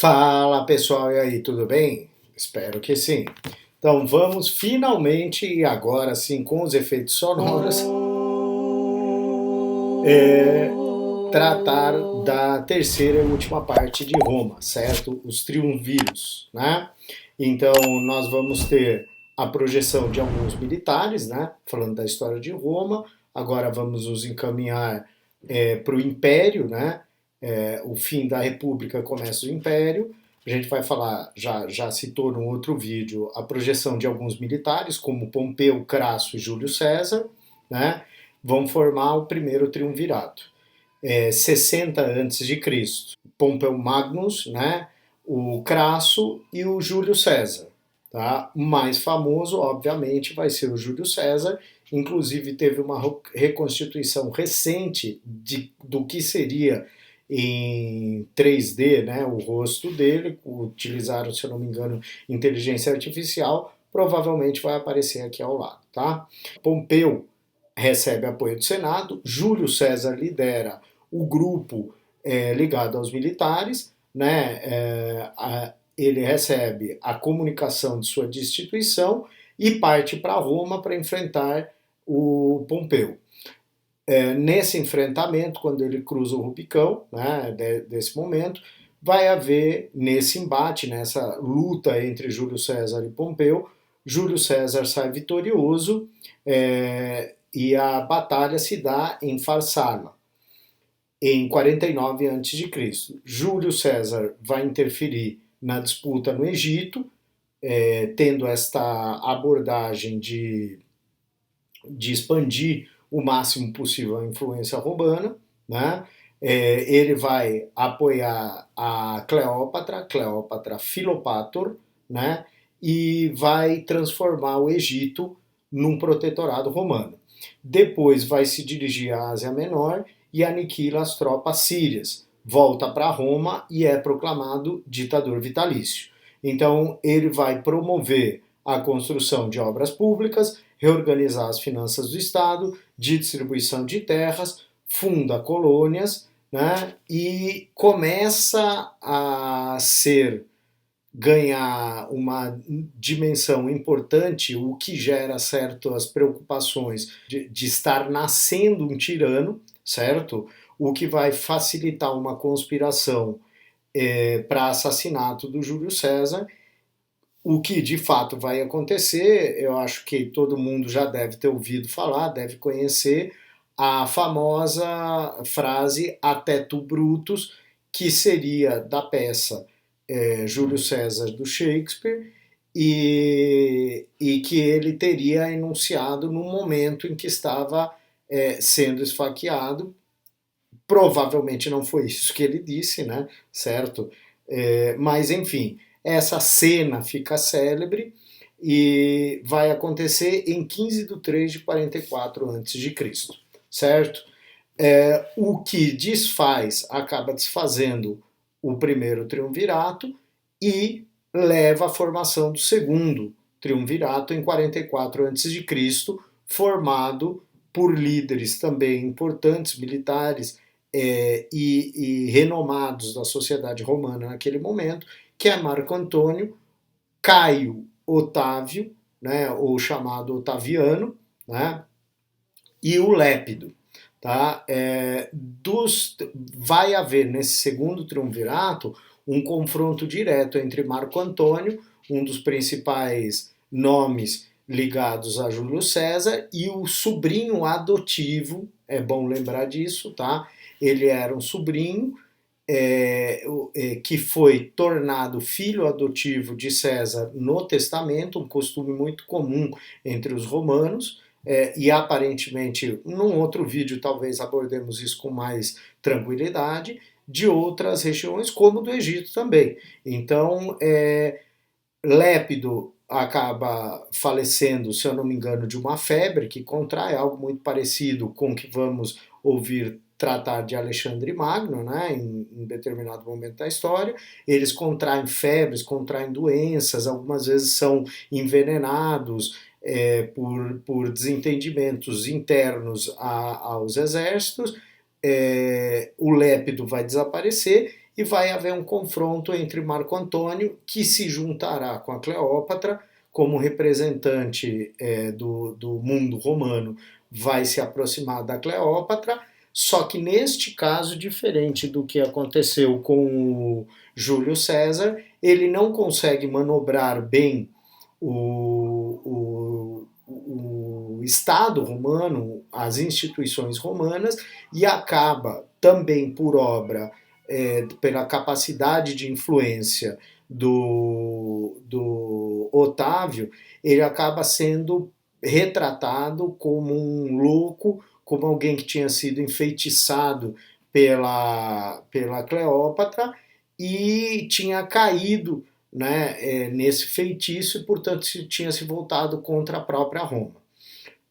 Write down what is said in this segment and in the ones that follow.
Fala pessoal, e aí, tudo bem? Espero que sim. Então vamos finalmente, e agora sim com os efeitos sonoros, é, tratar da terceira e última parte de Roma, certo? Os triunviros, né? Então nós vamos ter a projeção de alguns militares, né? Falando da história de Roma. Agora vamos nos encaminhar para o Império, né? O fim da República começa o Império. A gente vai falar, já citou num outro vídeo, a projeção de alguns militares, como Pompeu, Crasso e Júlio César, né? Vão formar o primeiro triunvirato. 60 antes de Cristo, Pompeu Magnus, né? O Crasso e o Júlio César. Tá? O mais famoso, obviamente, vai ser o Júlio César. Inclusive, teve uma reconstituição recente do que seria em 3D, né, o rosto dele. Utilizaram, se eu não me engano, inteligência artificial. Provavelmente vai aparecer aqui ao lado. Tá? Pompeu recebe apoio do Senado, Júlio César lidera o grupo ligado aos militares, né? Ele recebe a comunicação de sua destituição e parte para Roma para enfrentar o Pompeu. Nesse enfrentamento, quando ele cruza o Rubicão, né, desse momento, vai haver nesse embate, nessa luta entre Júlio César e Pompeu, Júlio César sai vitorioso e a batalha se dá em Farsala, em 49 a.C. Júlio César vai interferir na disputa no Egito, tendo esta abordagem de expandir o máximo possível a influência romana, né? Ele vai apoiar a Cleópatra Filopator, né? E vai transformar o Egito num protetorado romano. Depois vai se dirigir à Ásia Menor e aniquila as tropas sírias. Volta para Roma e é proclamado ditador vitalício. Então ele vai promover a construção de obras públicas, reorganizar as finanças do Estado, de distribuição de terras, funda colônias, né, e começa a ganhar uma dimensão importante, o que gera certas preocupações de estar nascendo um tirano, certo? O que vai facilitar uma conspiração para assassinato do Júlio César. O que de fato vai acontecer, eu acho que todo mundo já deve ter ouvido falar, deve conhecer a famosa frase "até tu Brutus", que seria da peça Júlio César do Shakespeare, e que ele teria enunciado no momento em que estava sendo esfaqueado. Provavelmente não foi isso que ele disse, né? Certo? Mas enfim, essa cena fica célebre e vai acontecer em 15 de 3 de 44 a.C., certo? O que desfaz, acaba desfazendo o primeiro triunvirato e leva à formação do segundo triunvirato em 44 a.C., formado por líderes também importantes, militares e renomados da sociedade romana naquele momento, que é Marco Antônio, Caio Otávio, né, ou chamado Otaviano, né, e o Lépido. Tá? Vai haver nesse segundo triunvirato um confronto direto entre Marco Antônio, um dos principais nomes ligados a Júlio César, e o sobrinho adotivo, é bom lembrar disso, tá? Ele era um sobrinho que foi tornado filho adotivo de César no Testamento, um costume muito comum entre os romanos, e aparentemente, num outro vídeo talvez abordemos isso com mais tranquilidade, de outras regiões, como do Egito também. Então, Lépido acaba falecendo, se eu não me engano, de uma febre que contrai, algo muito parecido com o que vamos ouvir tratar de Alexandre Magno, né, em determinado momento da história. Eles contraem febres, contraem doenças, algumas vezes são envenenados por desentendimentos internos aos exércitos. O Lépido vai desaparecer e vai haver um confronto entre Marco Antônio, que se juntará com a Cleópatra, como representante do mundo romano, vai se aproximar da Cleópatra, só que neste caso, diferente do que aconteceu com o Júlio César, ele não consegue manobrar bem o Estado romano, as instituições romanas, e acaba também por obra, pela capacidade de influência do Otávio, ele acaba sendo retratado como um louco, como alguém que tinha sido enfeitiçado pela Cleópatra e tinha caído, né, nesse feitiço e, portanto, tinha se voltado contra a própria Roma,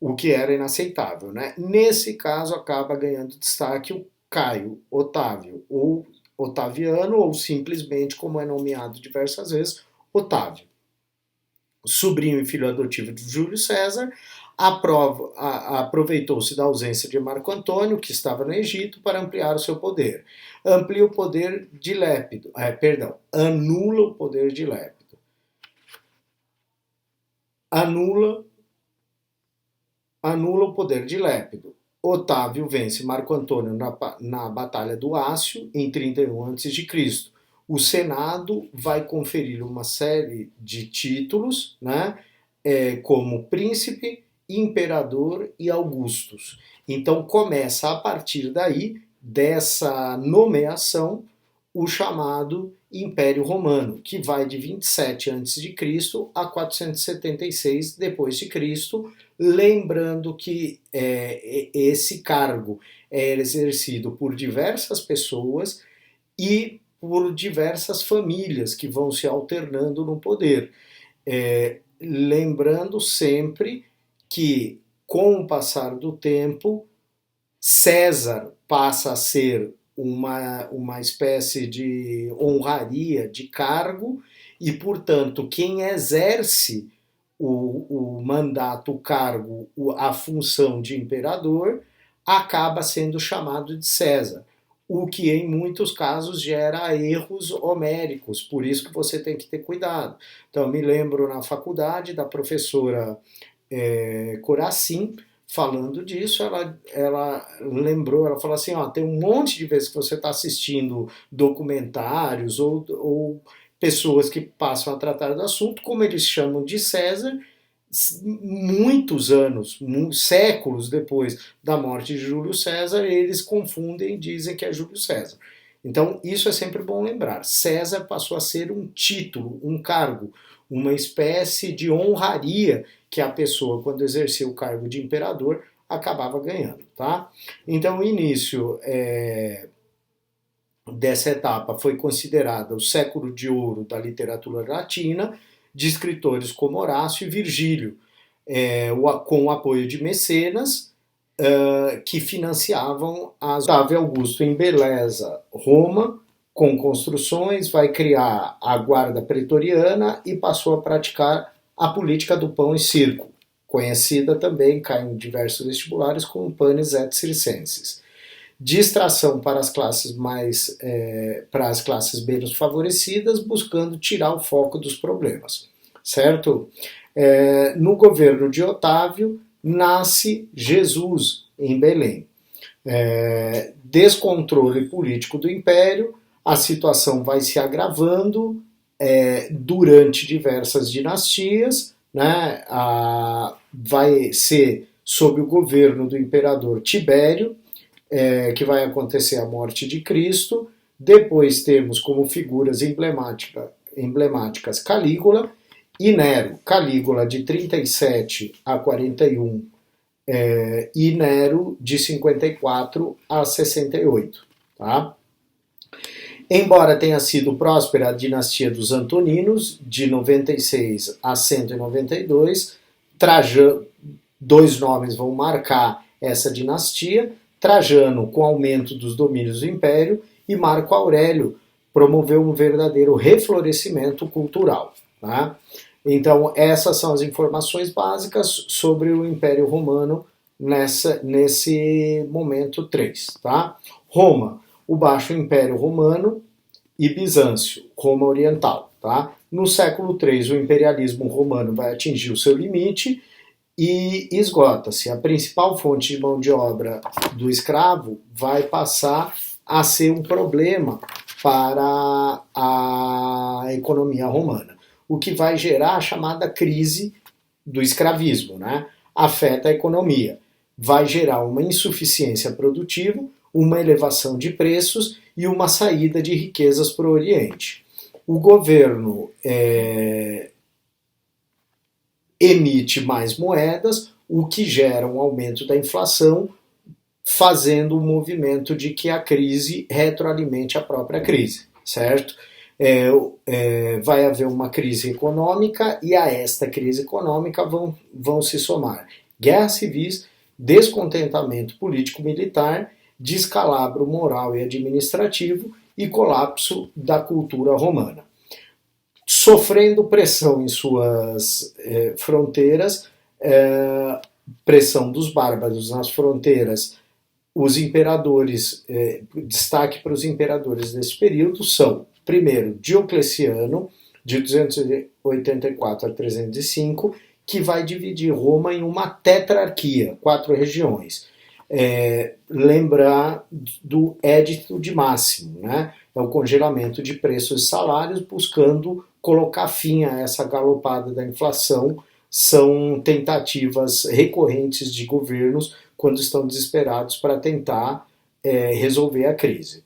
o que era inaceitável. Né? Nesse caso, acaba ganhando destaque o Caio Otávio, ou Otaviano, ou simplesmente, como é nomeado diversas vezes, Otávio. Sobrinho e filho adotivo de Júlio César, aproveitou-se da ausência de Marco Antônio, que estava no Egito, para ampliar o seu poder. Amplia o poder de Lépido, anula o poder de Lépido. Anula o poder de Lépido. Otávio vence Marco Antônio na Batalha do Ácio, em 31 a.C. O Senado vai conferir uma série de títulos, né, como príncipe, imperador e augustus. Então começa a partir daí, dessa nomeação, o chamado Império Romano, que vai de 27 a.C. a 476 d.C., lembrando que esse cargo é exercido por diversas pessoas e por diversas famílias que vão se alternando no poder. Lembrando sempre que, com o passar do tempo, César passa a ser uma espécie de honraria, de cargo, e, portanto, quem exerce o mandato, o cargo, a função de imperador, acaba sendo chamado de César, o que em muitos casos gera erros homéricos, por isso que você tem que ter cuidado. Então, me lembro na faculdade da professora Coracim, falando disso, ela lembrou, ela falou assim, tem um monte de vezes que você está assistindo documentários ou pessoas que passam a tratar do assunto, como eles chamam de César, muitos anos, séculos depois da morte de Júlio César, eles confundem e dizem que é Júlio César. Então, isso é sempre bom lembrar. César passou a ser um título, um cargo, uma espécie de honraria que a pessoa, quando exercia o cargo de imperador, acabava ganhando. Tá? Então, o início dessa etapa foi considerada o século de ouro da literatura latina, de escritores como Horácio e Virgílio, com o apoio de mecenas, que financiavam Otávio Augusto embeleza Roma com construções, vai criar a guarda pretoriana e passou a praticar a política do pão e circo, conhecida também, cai em diversos vestibulares, como panis et circenses. Distração para as classes menos favorecidas, buscando tirar o foco dos problemas, certo? No governo de Otávio, nasce Jesus em Belém. Descontrole político do império, a situação vai se agravando durante diversas dinastias, né? Vai ser sob o governo do imperador Tibério, que vai acontecer a morte de Cristo. Depois temos como figuras emblemáticas Calígula e Nero. Calígula de 37 a 41 e Nero de 54 a 68. Tá? Embora tenha sido próspera a dinastia dos Antoninos, de 96 a 192, dois nomes vão marcar essa dinastia: Trajano, com aumento dos domínios do Império, e Marco Aurélio promoveu um verdadeiro reflorescimento cultural. Tá? Então, essas são as informações básicas sobre o Império Romano nesse momento 3. Tá? Roma, o Baixo Império Romano, e Bizâncio, Roma Oriental. Tá? No século III, o imperialismo romano vai atingir o seu limite e esgota-se. A principal fonte de mão de obra do escravo vai passar a ser um problema para a economia romana, o que vai gerar a chamada crise do escravismo, né? Afeta a economia, vai gerar uma insuficiência produtiva, uma elevação de preços e uma saída de riquezas para o Oriente. O governo emite mais moedas, o que gera um aumento da inflação, fazendo o movimento de que a crise retroalimente a própria crise, certo? Vai haver uma crise econômica e a esta crise econômica vão se somar guerras civis, descontentamento político-militar, descalabro moral e administrativo e colapso da cultura romana. Sofrendo pressão em suas fronteiras, pressão dos bárbaros nas fronteiras, os imperadores, destaque para os imperadores desse período são, primeiro, Diocleciano, de 284 a 305, que vai dividir Roma em uma tetrarquia, 4 regiões. Lembrar do Edito de Máximo, né? É o congelamento de preços e salários, buscando colocar fim a essa galopada da inflação. São tentativas recorrentes de governos quando estão desesperados para tentar resolver a crise.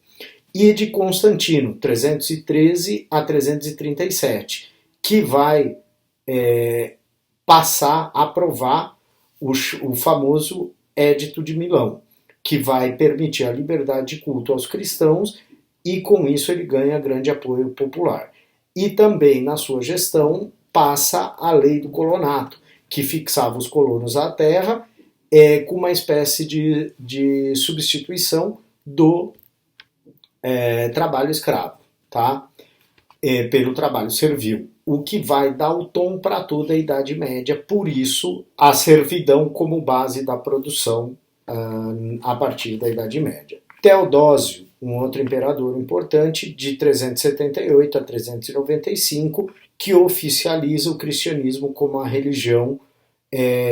E de Constantino, 313 a 337, que vai passar a aprovar o famoso Edito de Milão, que vai permitir a liberdade de culto aos cristãos e com isso ele ganha grande apoio popular. E também na sua gestão passa a lei do colonato, que fixava os colonos à terra com uma espécie de substituição do trabalho escravo, tá? Pelo trabalho servil, o que vai dar o tom para toda a Idade Média, por isso a servidão como base da produção a partir da Idade Média. Teodósio, um outro imperador importante, de 378 a 395, que oficializa o cristianismo como a religião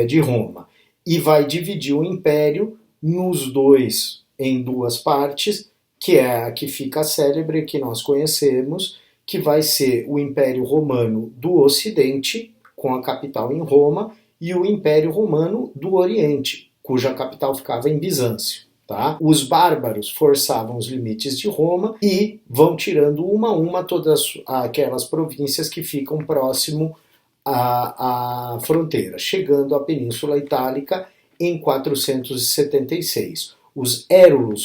de Roma, e vai dividir o império em duas partes, que é a que fica célebre, que nós conhecemos, que vai ser o Império Romano do Ocidente, com a capital em Roma, e o Império Romano do Oriente, cuja capital ficava em Bizâncio. Tá? Os bárbaros forçavam os limites de Roma e vão tirando uma a uma todas aquelas províncias que ficam próximo à fronteira, chegando à Península Itálica em 476. Os Érulos,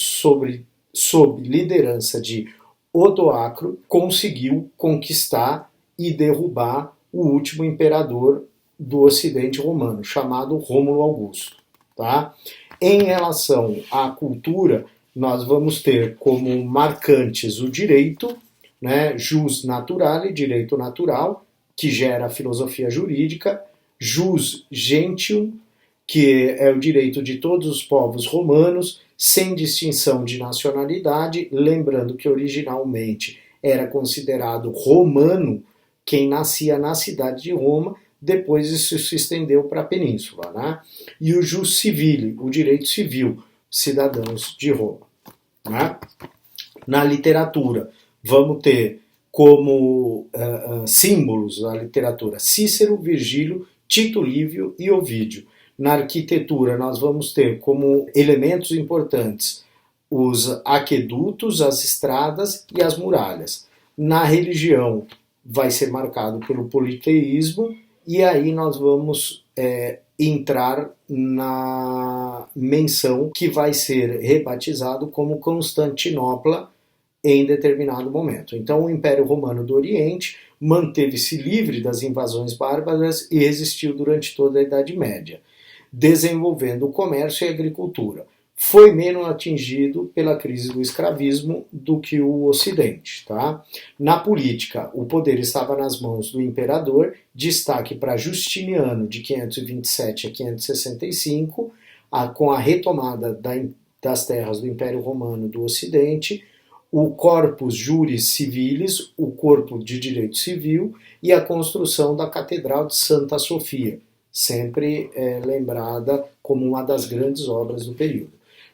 sob liderança de Odoacro, conseguiu conquistar e derrubar o último imperador do Ocidente romano, chamado Rômulo Augusto. Tá? Em relação à cultura, nós vamos ter como marcantes o direito, né, jus naturale, direito natural, que gera a filosofia jurídica, jus gentium, que é o direito de todos os povos romanos, sem distinção de nacionalidade, lembrando que originalmente era considerado romano quem nascia na cidade de Roma, depois isso se estendeu para a península. Né? E o jus civile, o direito civil, cidadãos de Roma. Né? Na literatura, vamos ter como símbolos da literatura Cícero, Virgílio, Tito Livio e Ovídio. Na arquitetura, nós vamos ter como elementos importantes os aquedutos, as estradas e as muralhas. Na religião, vai ser marcado pelo politeísmo, e aí nós vamos entrar na menção que vai ser rebatizado como Constantinopla em determinado momento. Então, o Império Romano do Oriente manteve-se livre das invasões bárbaras e resistiu durante toda a Idade Média, desenvolvendo o comércio e a agricultura. Foi menos atingido pela crise do escravismo do que o Ocidente. Tá? Na política, o poder estava nas mãos do imperador, destaque para Justiniano, de 527 a 565, com a retomada das terras do Império Romano do Ocidente, o Corpus Juris Civilis, o corpo de direito civil, e a construção da Catedral de Santa Sofia, sempre lembrada como uma das grandes obras do período.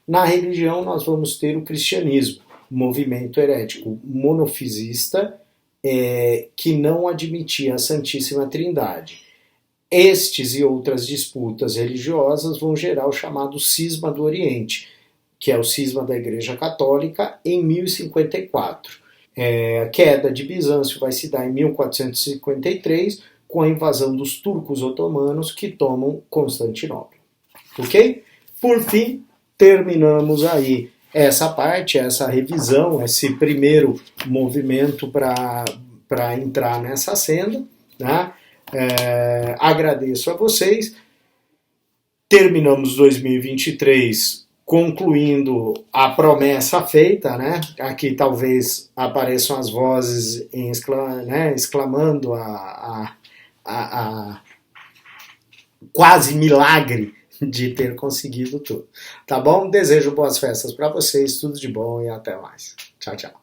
Na religião, nós vamos ter o cristianismo, movimento herético monofisista, que não admitia a Santíssima Trindade. Estes e outras disputas religiosas vão gerar o chamado Cisma do Oriente, que é o cisma da Igreja Católica, em 1054. A queda de Bizâncio vai se dar em 1453, com a invasão dos turcos otomanos que tomam Constantinopla. Ok? Por fim, terminamos aí essa parte, essa revisão, esse primeiro movimento para entrar nessa senda, né? Agradeço a vocês. Terminamos 2023 concluindo a promessa feita, né? Aqui talvez apareçam as vozes exclamando a quase milagre de ter conseguido tudo. Tá bom? Desejo boas festas para vocês, tudo de bom e até mais. Tchau, tchau.